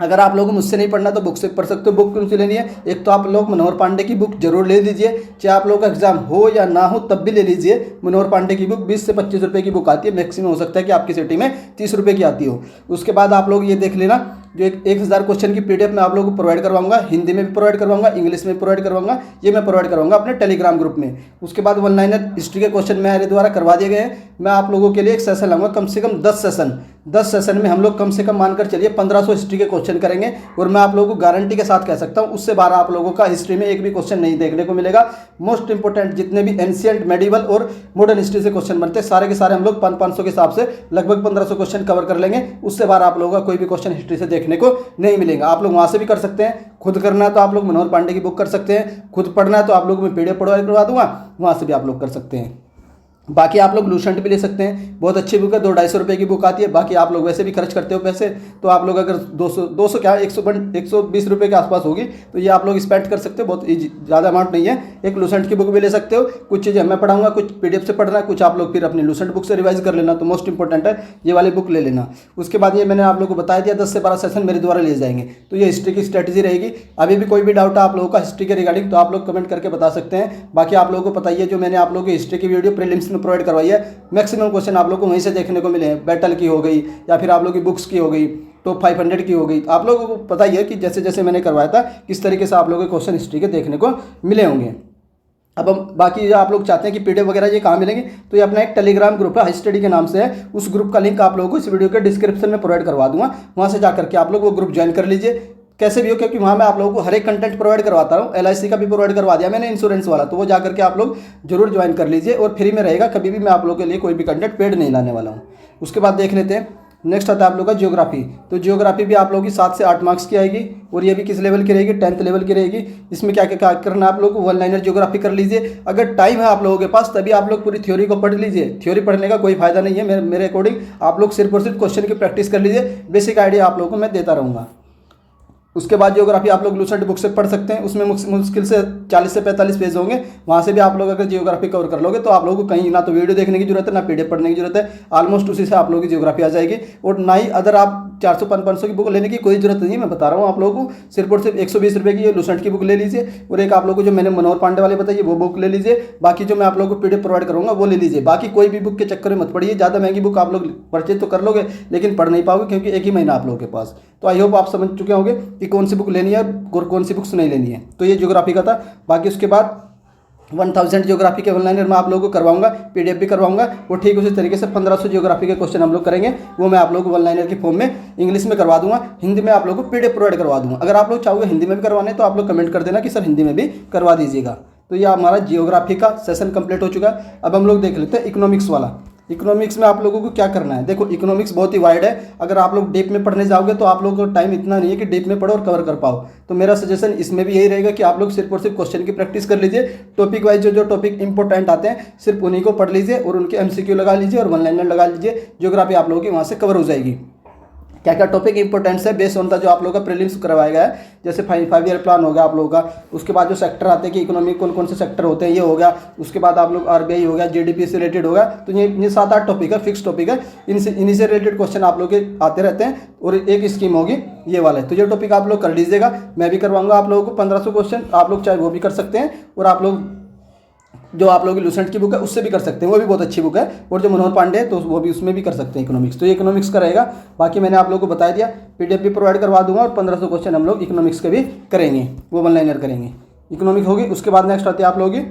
S1: अगर आप लोगों को मुझसे नहीं पढ़ना तो बुक से पढ़ सकते हो। बुक कौन सी लेनी है, एक तो आप लोग मनोहर पांडे की बुक जरूर ले लीजिए, चाहे आप लोगों का एग्जाम हो या ना हो तब भी ले लीजिए। मनोहर पांडे की बुक 20 से 25 रुपये की बुक आती है, मैक्सिमम हो सकता है कि आपकी सिटी में 30 रुपये की आती हो। उसके बाद आप लोग ये देख लेना, जो 1000 क्वेश्चन की पीडीएफ मैं आप लोगों को प्रोवाइड करवाऊंगा, हिंदी में भी प्रोवाइड करवाऊंगा, इंग्लिश में प्रोवाइड करवाऊंगा, ये मैं प्रोवाइड करवाऊंगा अपने टेलीग्राम ग्रुप में। उसके बाद 1 लाइनर हिस्ट्री के क्वेश्चन मेरे द्वारा करवा दिए गए हैं। मैं आप लोगों के लिए एक सेशन लाऊंगा, कम से कम 10 सेशन में हम लोग कम से कम मानकर चलिए 1500 हिस्ट्री के क्वेश्चन करेंगे। और मैं आप लोगों को गारंटी के साथ कह सकता हूँ, उससे 12 आप लोगों का हिस्ट्री में एक भी क्वेश्चन नहीं देखने को मिलेगा। मोस्ट इंपोर्टेंट जितने भी एंशिएंट, मेडिवल और मॉडर्न हिस्ट्री से क्वेश्चन बनते हैं, सारे के सारे हम लोग 500 के हिसाब से लगभग 1500 क्वेश्चन कवर कर लेंगे। उससे 12 आप लोगों का कोई भी क्वेश्चन हिस्ट्री से देखने को नहीं मिलेगा। आप लोग वहाँ से भी कर सकते हैं, खुद करना है तो आप लोग मनोहर पांडे की बुक कर सकते हैं, खुद पढ़ना है तो आप लोग मैं पीडीएफ प्रोवाइड करवा दूंगा, वहाँ से भी आप लोग कर सकते हैं। बाकी आप लोग लूसेंट भी ले सकते हैं, बहुत अच्छी बुक है, 200-250 की बुक आती है। बाकी आप लोग वैसे भी खर्च करते हो पैसे, तो आप लोग अगर 200 क्या 120 रुपये के आसपास होगी, तो ये आप लोग स्पेंड कर सकते हो, बहुत ज़्यादा अमाउंट नहीं है। एक लूसेंट की बुक भी ले सकते हो। कुछ चीज़ें मैं पढ़ाऊंगा, कुछ PDF से पढ़ना है, कुछ आप लोग फिर अपनी लूसेंट बुक से रिवाइज कर लेना। तो मोस्ट इंपॉर्टेंट है ये वाली बुक ले लेना। उसके बाद ये मैंने आप लोग को बताया दिया 10 से 12 सेशन मेरे द्वारा लिए जाएंगे। तो ये हिस्ट्री की स्ट्रेटजी रहेगी। अभी भी कोई भी डाउट है आप लोगों का हिस्ट्री के रिगार्डिंग, तो आप लोग कमेंट करके बता सकते हैं। बाकी आप लोगों को पता ही है, जो मैंने आप लोगों की हिस्ट्री की वीडियो प्रीलिम्स में प्रोवाइड करवाई है, मैक्सिमम क्वेश्चन आप लोग को वहीं से देखने को मिले हैं। बैटल की हो गई या फिर आप लोग की बुक्स की हो गई, टॉप 500 की हो गई। आप लोगों को पता ही है कि जैसे जैसे मैंने करवाया था किस तरीके से आप लोगों के क्वेश्चन हिस्ट्री के देखने को मिले होंगे। अब हम बाकी आप लोग चाहते हैं कि PDF वगैरह ये कहाँ मिलेंगे, तो ये अपना एक टेलीग्राम ग्रुप है, हाई स्टडी के नाम से है। उस ग्रुप का लिंक आप लोगों को इस वीडियो के डिस्क्रिप्शन में प्रोवाइड करवा दूंगा। वहाँ से जाकर के आप लोग वो ग्रुप ज्वाइन कर लीजिए कैसे भी हो, क्योंकि वहाँ मैं आप लोगों को हर एक कंटेंट प्रोवाइड करवाता हूँ। LIC का भी प्रोवाइड करवा दिया मैंने, इंश्योरेंस वाला, तो वो जाकर के आप लोग जरूर ज्वाइन कर लीजिए और फ्री में रहेगा। कभी भी मैं आप लोगों के लिए कोई भी कंटेंट पेड नहीं लाने वाला हूँ। उसके बाद देख लेते हैं, नेक्स्ट आता है आप लोग का ज्योग्राफी। तो ज्योग्राफी भी आप लोगों की 7 से 8 मार्क्स की आएगी और ये भी किस लेवल की रहेगी, 10th लेवल की रहेगी। इसमें क्या क्या करना है आप लोग को, 1 लाइनर ज्योग्राफी कर लीजिए। अगर टाइम है आप लोगों के पास तभी आप लोग पूरी थ्योरी को पढ़ लीजिए। थ्योरी पढ़ने का कोई फायदा नहीं है मेरे अकॉर्डिंग। आप लोग सिर्फ और सिर्फ क्वेश्चन की प्रैक्टिस कर लीजिए। बेसिक आइडिया आप लोगों को मैं देता रहूँगा। उसके बाद जियोग्राफी आप लोग लूसेंट बुक से पढ़ सकते हैं। उसमें मुश्किल से 40 से 45 पेज होंगे। वहाँ से भी आप लोग अगर जियोग्राफी कवर कर लोगे तो आप लोगों को कहीं ना तो वीडियो देखने की जरूरत है, ना PDF पढ़ने की जरूरत है। ऑलमोस्ट उसी से आप लोगों की जियोग्राफी आ जाएगी। और ना ही अदर आप 400-500 की बुक लेने की कोई जरूरत नहीं है। मैं बता रहा हूँ आप लोगों को, सिर्फ और सिर्फ 120 रुपये की लूसेंट की बुक ले लीजिए और एक आप लोग को जो मैंने मनोहर पांडे वाले बताइए वो बुक ले लीजिए। बाकी जो मैं आप लोगों को PDF प्रोवाइड करूँगा वो ले लीजिए। बाकी कोई भी बुक के चक्कर में मत पड़िए। ज़्यादा महंगी बुक आप लोग परचेज तो कर लोगे लेकिन पढ़ नहीं पाओगे, क्योंकि एक ही महीना आप लोगों के पास। तो आई होप आप समझ चुके होंगे कि कौन सी बुक लेनी है और कौन सी बुक्स नहीं लेनी है। तो ये ज्योग्राफी का था। बाकी उसके बाद 1000 ज्योग्राफी के ऑनलाइनर मैं आप लोगों को करवाऊंगा, PDF भी करवाऊंगा। और ठीक उसी तरीके से 1500 ज्योग्राफी के क्वेश्चन हम लोग करेंगे, वो मैं आप लोगों को ऑनलाइनर की फॉर्म में इंग्लिश में करवा दूंगा। हिंदी में आप लोगों को PDF प्रोवाइड करवा दूंगा। अगर आप लोग चाहोगे हिंदी में भी करवाने तो आप लोग कमेंट कर देना कि सर हिंदी में भी करवा दीजिएगा। तो ये हमारा जियोग्राफी का सेशन कंप्लीट हो चुका है। अब हम लोग देख लेते हैं इकोनॉमिक्स वाला। इकोनॉमिक्स में आप लोगों को क्या करना है, देखो इकोनॉमिक्स बहुत ही वाइड है। अगर आप लोग डीप में पढ़ने जाओगे तो आप लोगों को टाइम इतना नहीं है कि डीप में पढ़ो और कवर कर पाओ। तो मेरा सजेशन इसमें भी यही रहेगा कि आप लोग सिर्फ और सिर्फ क्वेश्चन की प्रैक्टिस कर लीजिए। टॉपिक वाइज जो टॉपिक इंपॉर्टेंट आते हैं सिर्फ उन्हीं को पढ़ लीजिए और उनके MCQ लगा लीजिए और 1 लाइनर लगा लीजिए। ज्योग्राफी आप लोगों की वहाँ से कवर हो जाएगी। क्या क्या टॉपिक इंपॉर्टेंस है बेस्ड ऑन द जो आप लोगों का प्रीलिम्स करवाया गया है, जैसे 5 ईयर प्लान हो गया आप लोगों का। उसके बाद जो सेक्टर आते हैं कि इकोनॉमिक कौन कौन से सेक्टर होते हैं ये हो गया। उसके बाद आप लोग RBI हो गया, GDP से रिलेटेड होगा। तो ये 7-8 टॉपिक है, फिक्स टॉपिक है। इन्हीं से रिलेटेड क्वेश्चन आप लोग के आते रहते हैं। और एक स्कीम होगी ये वाला है, तो ये टॉपिक आप लोग कर लीजिएगा। मैं भी करवाऊंगा आप लोगों को 1500 क्वेश्चन। आप लोग चाहे वो भी कर सकते हैं और आप लोग जो आप लोगों की लूसेंट की बुक है उससे भी कर सकते हैं, वो भी बहुत अच्छी बुक है। और जो मनोहर पांडे है तो वो भी उसमें भी कर सकते हैं इकोनॉमिक्स। तो ये इकोनॉमिक्स का रहेगा। बाकी मैंने आप लोगों को बता दिया, PDF भी प्रोवाइड करवा दूंगा और 1500 क्वेश्चन हम लोग इकोनॉमिक्स के भी करेंगे, वो 1 लाइनर करेंगे। इकोनॉमिक होगी। उसके बाद नेक्स्ट आती है आप लोगों की,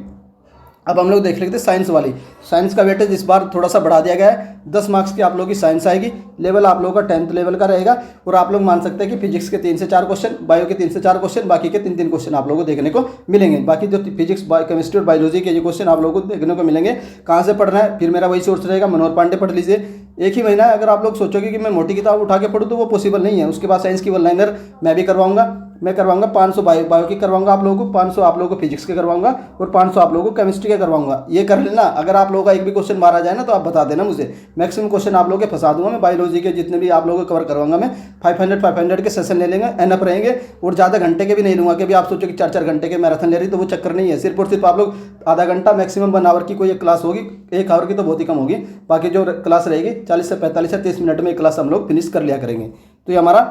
S1: अब हम लोग देख लेते हैं साइंस वाली। साइंस का वेटेज इस बार थोड़ा सा बढ़ा दिया गया है। 10 मार्क्स की आप लोगों की साइंस आएगी। लेवल आप लोगों का 10th लेवल का रहेगा। और आप लोग मान सकते हैं कि फिजिक्स के 3 से 4 क्वेश्चन, बायो के 3 से 4 क्वेश्चन, बाकी के 3-3 क्वेश्चन आप लोगों को देखने को मिलेंगे। बाकी जो फिजिक्स, केमिस्ट्री और बायोलॉजी के ये क्वेश्चन आप लोगों को देखने को मिलेंगे। कहाँ से पढ़ना है, फिर मेरा वही सोर्स रहेगा, मनोहर पांडे पढ़ लीजिए। एक ही महीना है। अगर आप लोग सोचोगे कि मैं मोटी किताब उठा के पढ़ूँ तो वो पॉसिबल नहीं है। उसके बाद साइंस की 1 लाइनर मैं भी करवाऊंगा। मैं करवाऊंगा 500 बायो की करवाऊंगा आप लोगों को, 500 आप लोगों को फिजिक्स के करवाऊंगा और 500 आप लोगों को केमिस्ट्री के करवाऊंगा। ये कर लेना। अगर आप लोगों का एक भी क्वेश्चन मारा जाए ना तो आप बता देना मुझे। मैक्सिमम क्वेश्चन आप लोगों के फंसा दूंगा मैं। बायोलॉजी के जितने भी आप लोगों को कवर करवाऊंगा मैं। 500 के सेशन ले लेंगे, एनअप रहेंगे। और ज़्यादा घंटे के भी नहीं लूँगा कि भी आप सोचो कि 4-4 घंटे के मैराथन ले रही, तो वो चक्कर नहीं है। सिर्फ और सिर्फ आप लोग आधा घंटा, मैक्सिमम 1 आवर की कोई एक क्लास होगी। 1 आवर की तो बहुत ही कम होगी। बाकी जो क्लास रहेगी 40 से 45 या 30 मिनट में क्लास हम लोग फिनिश कर लिया करेंगे। तो ये हमारा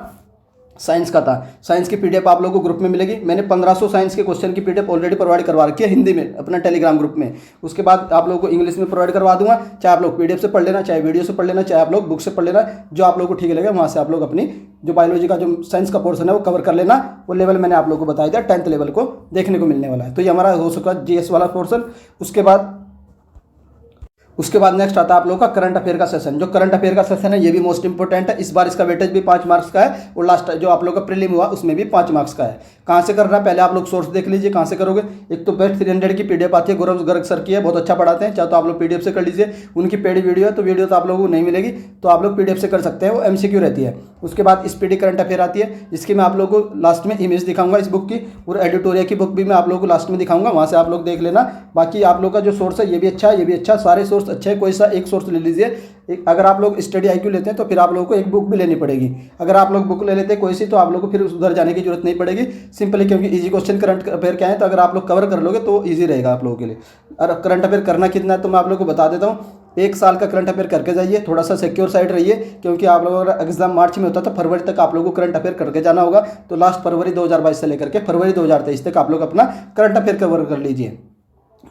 S1: साइंस का था। साइंस की PDF आप लोगों को ग्रुप में मिलेगी। मैंने 1500 साइंस के क्वेश्चन की PDF ऑलरेडी प्रोवाइड करवा रखी है हिंदी में अपना टेलीग्राम ग्रुप में। उसके बाद आप लोगों को इंग्लिश में प्रोवाइड करवा दूंगा। चाहे आप लोग PDF से पढ़ लेना, चाहे वीडियो से पढ़ लेना, चाहे आप लोग बुक से पढ़ लेना, जो आप लोगों को ठीक लगेगा वहाँ से आप लोग अपनी जो बायोलॉजी का जो साइंस का पोर्सन है वो कवर कर लेना। वो लेवल मैंने आप लोगों को बताया था, 10th लेवल को देखने को मिलने वाला है। तो ये हमारा हो सका GS वाला पोर्सन। उसके बाद नेक्स्ट आता है आप लोगों का करंट अफेयर का सेशन। जो करंट अफेयर का सेशन है ये भी मोस्ट इंपॉर्टेंट है। इस बार इसका वेटेज भी 5 मार्क्स का है और लास्ट जो आप लोग का प्रीलिम हुआ उसमें भी 5 मार्क्स का है। कहाँ से करना है पहले आप लोग सोर्स देख लीजिए कहाँ से करोगे। एक तो बेस्ट 300 की PDF आती है, गौरव गर्ग सर की है, बहुत अच्छा पढ़ाते हैं। चाहे तो आप लोग PDF से कर लीजिए। उनकी पेड वीडियो है तो वीडियो तो आप लोगों को नहीं मिलेगी, तो आप लोग PDF से कर सकते हैं, वो MCQ रहती है। उसके बाद स्पीडी करंट अफेयर आती है, इसकी मैं आप लोगों को लास्ट में इमेज दिखाऊंगा इस बुक की, और एडिटोरियल की बुक भी मैं आप लोगों को लास्ट में दिखाऊंगा, वहाँ से आप लोग देख लेना। बाकी आप लोग का जो सोर्स है ये भी अच्छा है, ये भी अच्छा, सारे सोर्स सोर्स अच्छे हैं, कोई सा एक सोर्स ले लीजिए। अगर आप लोग स्टडी IQ लेते हैं तो फिर आप लोगों को एक बुक भी लेनी पड़ेगी। अगर आप लोग बुक ले लेते हैं कोई सी तो आप लोगों को फिर उधर जाने की जरूरत नहीं पड़ेगी, सिंपली क्योंकि इजी क्वेश्चन करंट अफेयर क्या है, तो अगर आप लोग कवर कर लोगे तो ईजी रहेगा आप लोगों के लिए। और करंट अफेयर करना कितना है तो मैं आप लोगों को बता देता हूँ। 1 साल का करंट अफेयर करके जाइए, थोड़ा सा सिक्योर साइड रहिए, क्योंकि आप लोगों का एग्जाम मार्च में होता है तो फरवरी तक आप लोगों को करंट अफेयर करके जाना होगा। तो लास्ट फरवरी 2022 से लेकर के फरवरी 2023 तक आप लोग अपना करंट अफेयर कवर कर लीजिए।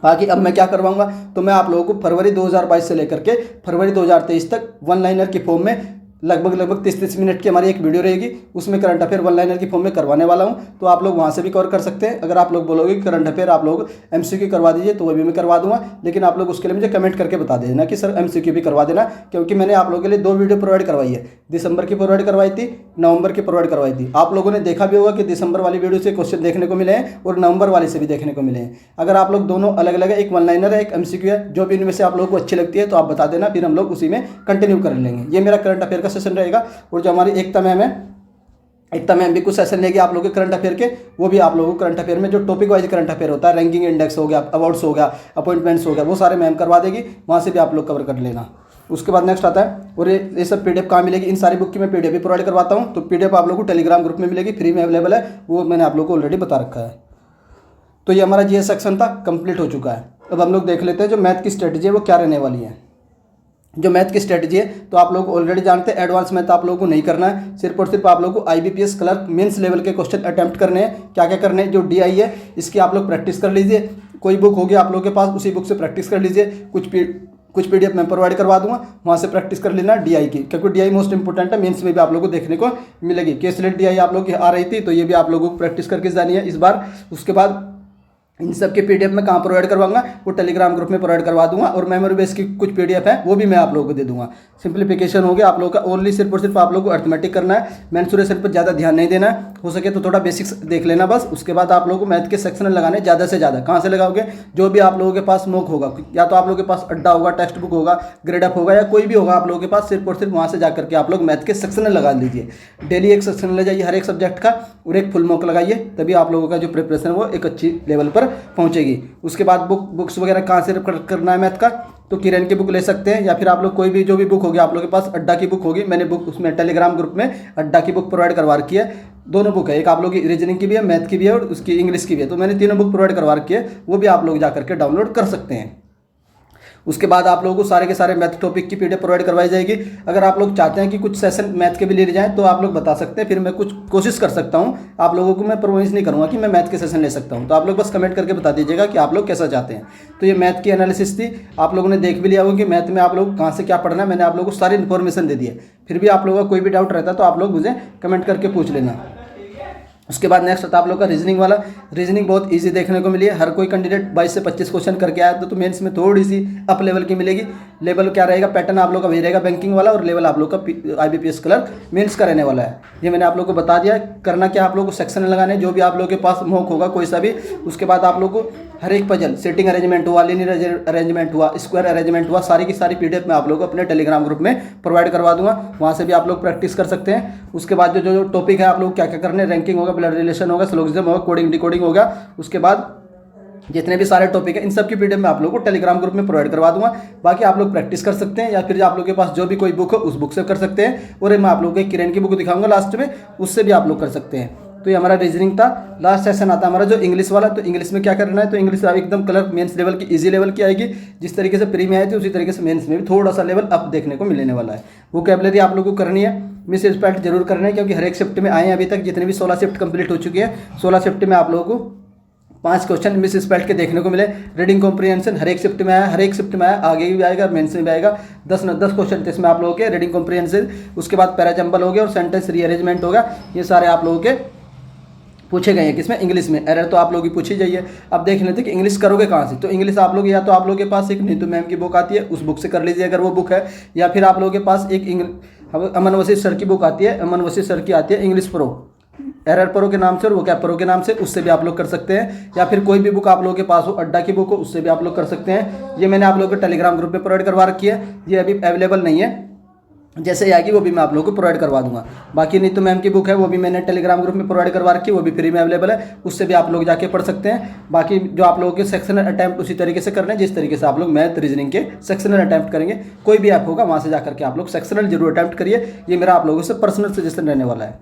S1: बाकी अब मैं क्या करवाऊंगा, तो मैं आप लोगों को फरवरी 2022 से लेकर के फरवरी 2023 तक वन लाइनर की फॉर्म में लगभग 30 मिनट की हमारी एक वीडियो रहेगी, उसमें करंट अफेयर वन लाइनर की फॉर्म में करवाने वाला हूं। तो आप लोग वहां से भी कवर कर सकते हैं। अगर आप लोग बोलोगे कि करंट अफेयर आप लोग MCQ करवा दीजिए तो वो भी मैं करवा दूंगा, लेकिन आप लोग उसके लिए मुझे कमेंट करके बता देना कि सर MCQ भी करवा देना, क्योंकि मैंने आप लोगों के लिए 2 वीडियो प्रोवाइड करवाई है। दिसंबर की प्रोवाइड करवाई थी, नवंबर की प्रोवाइड करवाई थी। आप लोगों ने देखा भी होगा कि दिसंबर वाली वीडियो से क्वेश्चन देखने को मिले हैं और नवंबर वाले से भी देखने को मिले हैं। अगर आप लोग दोनों अलग अलग है, एक वन लाइनर है, एक MCQ है, जो भी इनमें से आप लोगों को अच्छी लगती है तो आप बता देना, फिर हम लोग उसी में कंटिन्यू कर लेंगे। ये मेरा करंट अफेयर का सेशन रहेगा। और जो हमारी एकता मैम भी कुछ सेशन लेगी आप लोगों के करंट अफेयर के, वो भी आप लोगों को करंट अफेयर में जो टॉपिक वाइज करंट अफेयर होता है, रैंकिंग इंडेक्स हो गया, अवार्ड्स हो गया, अपॉइंटमेंट्स हो गया, वो सारे मैम करवा देगी, वहाँ से भी आप लोग कवर कर लेना। उसके बाद नेक्स्ट आता है, और ये सब PDF कहाँ मिलेगी, इन सारी बुक की मैं PDF भी प्रोवाइड करवाता हूँ। तो PDF आप लोगों को टेलीग्राम ग्रुप में मिलेगी, फ्री में अवेलेबल है, वो मैंने आप लोगों को ऑलरेडी बता रखा है। तो ये हमारा GS सेक्शन था, कंप्लीट हो चुका है। अब हम लोग देख लेते हैं जो मैथ की स्ट्रेटजी है वो क्या रहने वाली है। जो मैथ की स्ट्रेटजी है तो आप लोग ऑलरेडी जानते हैं, एडवांस मैथ आप लोगों को नहीं करना है, सिर्फ और सिर्फ आप लोगों को IBPS क्लर्क मेंस लेवल के क्वेश्चन अटेम्प्ट करने हैं। क्या क्या करने हैं, जो DI है इसकी आप लोग प्रैक्टिस कर लीजिए, कोई बुक होगी आप लोगों के पास उसी बुक से प्रैक्टिस कर लीजिए। कुछ PDF मैं प्रोवाइड करवा दूंगा, वहाँ से प्रैक्टिस कर लेना DI की, क्योंकि DI मोस्ट इंपोर्टेंट है, मेंस में भी आप लोगों को देखने को मिलेगी। केसलेट DI आप लोगों की आ रही थी तो ये भी आप लोगों को प्रैक्टिस करके जानी है इस बार। उसके बाद इन सब के PDF मैं कहाँ प्रोवाइड करवाऊंगा, वो टेलीग्राम ग्रुप में प्रोवाइड करवा दूंगा, और मेमोरी बेस की कुछ PDF है वो भी मैं आप लोगों को दे दूंगा। सिंप्लीफिकेशन हो गया आप लोगों का, ओनली सिर्फ और सिर्फ आप लोगों को अर्थमेटिक करना है, मेंसुरेशन पर ज़्यादा ध्यान नहीं देना है, हो सके तो थोड़ा बेसिक्स देख लेना बस। उसके बाद आप लोगों को मैथ के सेक्शन लगाने ज़्यादा से ज़्यादा। कहाँ से लगाओगे, जो भी आप लोगों के पास मॉक होगा, या तो आप लोगों के पास अड्डा होगा, टेक्स्ट बुक होगा, ग्रेड अप होगा, या कोई भी होगा आप लोगों के पास, सिर्फ और सिर्फ वहाँ से जाकर के आप लोग मैथ के सेक्शन लगा लीजिए। डेली एक सेक्शन ले जाइए हर एक सब्जेक्ट का, और एक फुल मॉक लगाइए, तभी आप लोगों का जो प्रिपरेशन है वो एक अच्छी लेवल पर पहुँचेगी। उसके बाद बुक्स वगैरह कहाँ से करना है मैथ का, तो किरण की बुक ले सकते हैं, या फिर आप लोग कोई भी जो भी बुक होगी आप लोगों के पास, अड्डा की बुक होगी, मैंने बुक उसमें टेलीग्राम ग्रुप में अड्डा की बुक प्रोवाइड करवा रखी है। दोनों बुक है, एक आप लोग की रीजनिंग की भी है, मैथ की भी है, और उसकी इंग्लिश की भी है। तो मैंने तीनों बुक प्रोवाइड करवा रखी है, वो भी आप लोग जा करके डाउनलोड कर सकते हैं। उसके बाद आप लोगों को सारे के सारे मैथ टॉपिक की PDF प्रोवाइड करवाई जाएगी। अगर आप लोग चाहते हैं कि कुछ सेशन मैथ के भी ले जाएं तो आप लोग बता सकते हैं, फिर मैं कुछ कोशिश कर सकता हूं। आप लोगों को मैं प्रॉमिस नहीं करूंगा कि मैं मैथ के सेशन ले सकता हूं, तो आप लोग बस कमेंट करके बता दीजिएगा कि आप लोग कैसा चाहते हैं। तो ये मैथ की एनालिसिस थी, आप लोगों ने देख भी लिया होगा कि मैथ में आप लोग कहाँ से क्या पढ़ना है, मैंने आप लोगों को सारी इन्फॉर्मेशन दे दी है। फिर भी आप लोगों का कोई भी डाउट रहता है तो आप लोग मुझे कमेंट करके पूछ लेना। उसके बाद नेक्स्ट होता है आप लोग का रीजनिंग वाला। रीजनिंग बहुत इजी देखने को मिली है, हर कोई कैंडिडेट 22 से 25 क्वेश्चन करके आया तो मेंस में थोड़ी सी अप लेवल की मिलेगी। लेवल क्या रहेगा, पैटर्न आप लोग का वही रहेगा बैंकिंग वाला, और लेवल आप लोग का IBPS क्लर्क मेंस का रहने वाला है। ये मैंने आप लोग को बता दिया। करना क्या, आप लोग को सेक्शन लगाने, जो भी आप लोगों के पास मॉक होगा कोई सा भी। उसके बाद आप लोग को हर एक पजल, सेटिंग अरेंजमेंट हुआ, लीनियर अरेंजमेंट हुआ, स्क्वायर अरेंजमेंट हुआ, सारी की सारी PDF मैं आप लोगों को अपने टेलीग्राम ग्रुप में प्रोवाइड करवा दूंगा, वहाँ से भी आप लोग प्रैक्टिस कर सकते हैं। उसके बाद जो टॉपिक है आप लोग क्या क्या करने, रैंकिंग होगा, ब्लड रिलेशन होगा, सिलोगिज्म होगा, कोडिंग डिकोडिंग होगा। उसके बाद जितने भी सारे टॉपिक है इन सब की PDF मैं आप लोगों को टेलीग्राम ग्रुप में प्रोवाइड करवा दूंगा। बाकी आप लोग प्रैक्टिस कर सकते हैं, या फिर आप लोगों के पास जो भी कोई बुक हो उस बुक से कर सकते हैं, और मैं आप लोगों को एक किरण की बुक दिखाऊंगा लास्ट में, उससे भी आप लोग कर सकते हैं। तो ये हमारा रीजनिंग था। लास्ट सेशन आता है हमारा जो इंग्लिश वाला। तो इंग्लिश में क्या करना है, तो इंग्लिश एकदम क्लर्क मेंस लेवल की, इजी लेवल की आएगी। जिस तरीके से प्री में आई थी उसी तरीके से मेंस में भी थोड़ा सा लेवल अप देखने को मिलने वाला है। वोकैबुलरी आप लोगों को करनी है, मिस स्पेल्ट जरूर करना है, क्योंकि हर एक शिफ्ट में आए हैं अभी तक, जितने भी 16 शिफ्ट कंप्लीट हो चुकी है। 16 शिफ्ट में आप लोगों को 5 क्वेश्चन मिस स्पेल्ट के देखने को मिले। रीडिंग कॉम्प्रिहेंशन हर एक शिफ्ट में आया, हर एक शिफ्ट में आया, आगे भी आएगा, मेंस में भी आएगा। 10 क्वेश्चन थे इसमें आप लोगों के रीडिंग कॉम्प्रिहेंशन। उसके बाद पैराजम्बल हो गया और सेंटेंस रीअरेंजमेंट होगा। ये सारे आप लोगों के पूछे गए हैं किसमें, इंग्लिश में। एरर तो आप लोग की पूछी जाइए। अब देख लेते कि इंग्लिश करोगे कहाँ से। तो इंग्लिश आप लोग, या तो आप लोगों के पास एक नीतू मैम की बुक आती है, उस बुक से कर लीजिए अगर वो बुक है, या फिर आप लोगों के पास एक अमन वसीफ सर की बुक आती है, अमन वसीफ सर की आती है इंग्लिश प्रो, एरर प्रो के नाम से और वोकैब प्रो के नाम से, उससे भी आप लोग कर सकते हैं। या फिर कोई भी बुक आप लोगों के पास हो, अड्डा की बुक हो, उससे भी आप लोग कर सकते हैं। ये मैंने आप लोगों को टेलीग्राम ग्रुप में प्रोवाइड करवा रखी है, ये अभी अवेलेबल नहीं है। जैसे ही आएगी वो भी मैं आप लोगों को प्रोवाइड करवा दूंगा। बाकी नहीं तो मैम की बुक है वो भी मैंने टेलीग्राम ग्रुप में प्रोवाइड करवा रखी है, वो भी फ्री में अवेलेबल है, उससे भी आप लोग जाके पढ़ सकते हैं। बाकी जो आप लोगों के सेक्शनल अटैम्प्ट उसी तरीके से करने हैं जिस तरीके से आप लोग मैथ रीजनिंग के सेक्शनल अटैम्प्ट करेंगे। कोई भी ऐप होगा वहाँ से जाकर के आप लोग सेक्शनल जरूर अटैम्प्ट करिए, ये मेरा आप लोगों से पर्सनल सजेशन रहने वाला है।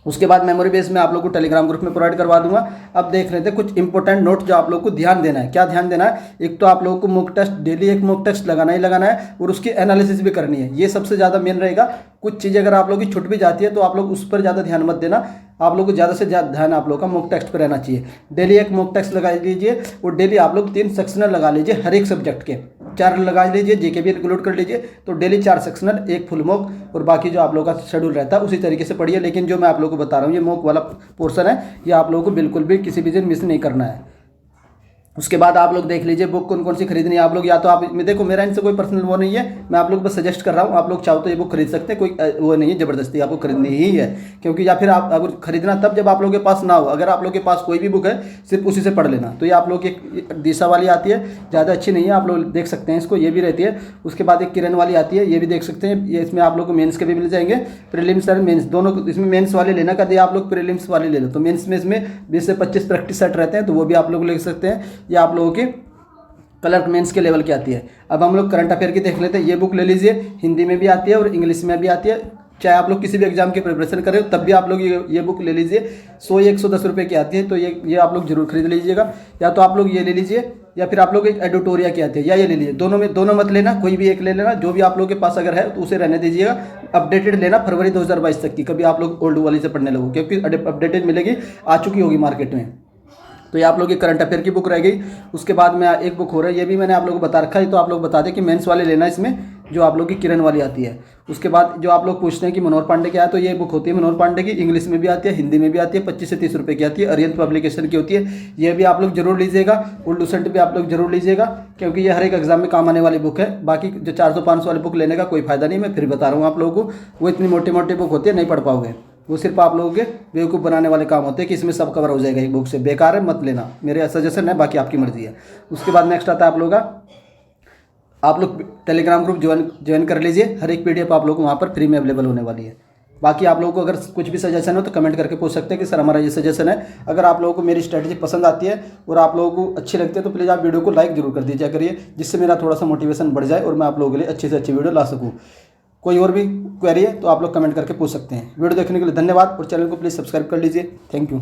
S1: उसके बाद मेमोरी बेस में आप लोग को टेलीग्राम ग्रुप में प्रोवाइड करवा दूंगा। अब देख रहे थे कुछ इंपॉर्टेंट नोट जो आप लोग को ध्यान देना है। क्या ध्यान देना है? एक तो आप लोगों को मॉक टेस्ट डेली एक मॉक टेस्ट लगाना ही लगाना है और उसकी एनालिसिस भी करनी है, ये सबसे ज़्यादा मेन रहेगा। कुछ चीज़ें अगर आप लोग की छूट भी जाती है तो आप लोग उस पर ज़्यादा ध्यान मत देना, आप लोग को ज़्यादा से ज़्यादा ध्यान आप लोग का मॉक टेस्ट पर रहना चाहिए। डेली एक मॉक टेस्ट लगा लीजिए और डेली आप लोग 3 सेक्शनल लगा लीजिए हर एक सब्जेक्ट के, 4 लगा लीजिए, जीके भी इंक्लूड कर लीजिए। तो डेली 4 सेक्शनल, एक फुल मॉक और बाकी जो आप लोगों का शेड्यूल रहता है उसी तरीके से पढ़िए। लेकिन जो मैं आप लोगों को बता रहा हूँ ये मॉक वाला पोर्शन है, ये आप लोगों को बिल्कुल भी किसी भी दिन मिस नहीं करना है। उसके बाद आप लोग देख लीजिए बुक कौन कौन सी खरीदनी है आप लोग, या तो आप देखो मेरा इनसे कोई पर्सनल वो नहीं है, मैं आप लोग बस सजेस्ट कर रहा हूँ। आप लोग चाहो तो ये बुक खरीद सकते हैं, कोई वो नहीं है ज़बरदस्ती आपको खरीदनी ही है। क्योंकि या फिर आप अगर खरीदना तब जब आप लोगों के पास ना हो, अगर आप लोग के पास कोई भी बुक है सिर्फ उसी से पढ़ लेना। तो ये आप लोग की दिशा वाली आती है, ज़्यादा अच्छी नहीं है, आप लोग देख सकते हैं इसको, ये भी रहती है। उसके बाद एक किरण वाली आती है, ये भी देख सकते हैं, ये इसमें आप लोग को मेंस के भी मिल जाएंगे, प्रीलिम्स और मेंस दोनों। इसमें मेंस वाले लेना कर दिया आप लोग, प्रीलिम्स वाले ले लो तो मेंस में इसमें 20 से 25 प्रैक्टिस सेट रहते हैं, तो वो भी आप लोग ले सकते हैं। ये आप लोगों के क्लर्क मेंस के लेवल की आती है। अब हम लोग करंट अफेयर की देख लेते हैं। ये बुक ले लीजिए, हिंदी में भी आती है और इंग्लिश में भी आती है। चाहे आप लोग किसी भी एग्जाम की प्रिपरेशन करें तब भी आप लोग ये बुक ले लीजिए। 100 या 110 रुपये की आती है, तो ये आप लोग जरूर खरीद लीजिएगा। या तो आप लोग ये ले लीजिए या फिर आप लोग एक एडिटोरिया की आती है, या ये ले लीजिए। दोनों मत लेना, कोई भी एक ले लेना, जो भी आप लोग के पास अगर है तो उसे रहने दीजिएगा। अपडेटेड लेना फरवरी 2022 तक की, कभी आप लोग ओल्ड वाली से पढ़ने लगो, क्योंकि अपडेटेड मिलेगी, आ चुकी होगी मार्केट में। तो ये आप लोग की करंट अफेयर की बुक रह गई। उसके बाद में एक बुक हो रहा है, ये भी मैंने आप लोगों को बता रखा है, तो आप लोग बता दें कि मेंस वाले लेना इसमें, जो आप लोग की किरण वाली आती है। उसके बाद जो आप लोग पूछते हैं कि मनोहर पांडे क्या है, तो ये बुक होती है मनोहर पांडे की, इंग्लिश में भी आती है, हिंदी में भी आती है, 25 से 30 रुपये की आती है, अरिहंत पब्लिकेशन की होती है। ये भी आप लोग जरूर लीजिएगा। उर्दू सेंट भी आप लोग जरूर लीजिएगा, क्योंकि ये हर एक एग्जाम में काम आने वाली बुक है। बाकी जो 400-500 वाली बुक लेने का कोई फायदा नहीं, मैं फिर बता रहा हूँ आप लोगों को, वो इतनी मोटी मोटी बुक होती है, नहीं पढ़ पाओगे। वो सिर्फ आप लोगों के बेवकूफ़ बनाने वाले काम होते हैं कि इसमें सब कवर हो जाएगा एक बुक से, बेकार है, मत लेना, मेरे सजेशन है, बाकी आपकी मर्जी है। उसके बाद नेक्स्ट आता है आप लोगों का, आप लोग टेलीग्राम ग्रुप ज्वाइन कर लीजिए, हर एक PDF आप लोग को वहाँ पर फ्री में अवेलेबल होने वाली है। बाकी आप लोगों को अगर कुछ भी सजेशन हो तो कमेंट करके पूछ सकते हैं कि सर हमारा ये सजेशन है। अगर आप लोगों को मेरी स्ट्रैटेजी पसंद आती है और आप लोगों को अच्छी लगती है तो प्लीज़ आप वीडियो को लाइक जरूर कर दीजिए करिए, जिससे मेरा थोड़ा सा मोटिवेशन बढ़ जाए और मैं आप लोगों के लिए अच्छी से अच्छी वीडियो ला सकूँ। कोई और भी क्वेरी है तो आप लोग कमेंट करके पूछ सकते हैं। वीडियो देखने के लिए धन्यवाद और चैनल को प्लीज़ सब्सक्राइब कर लीजिए। Thank you.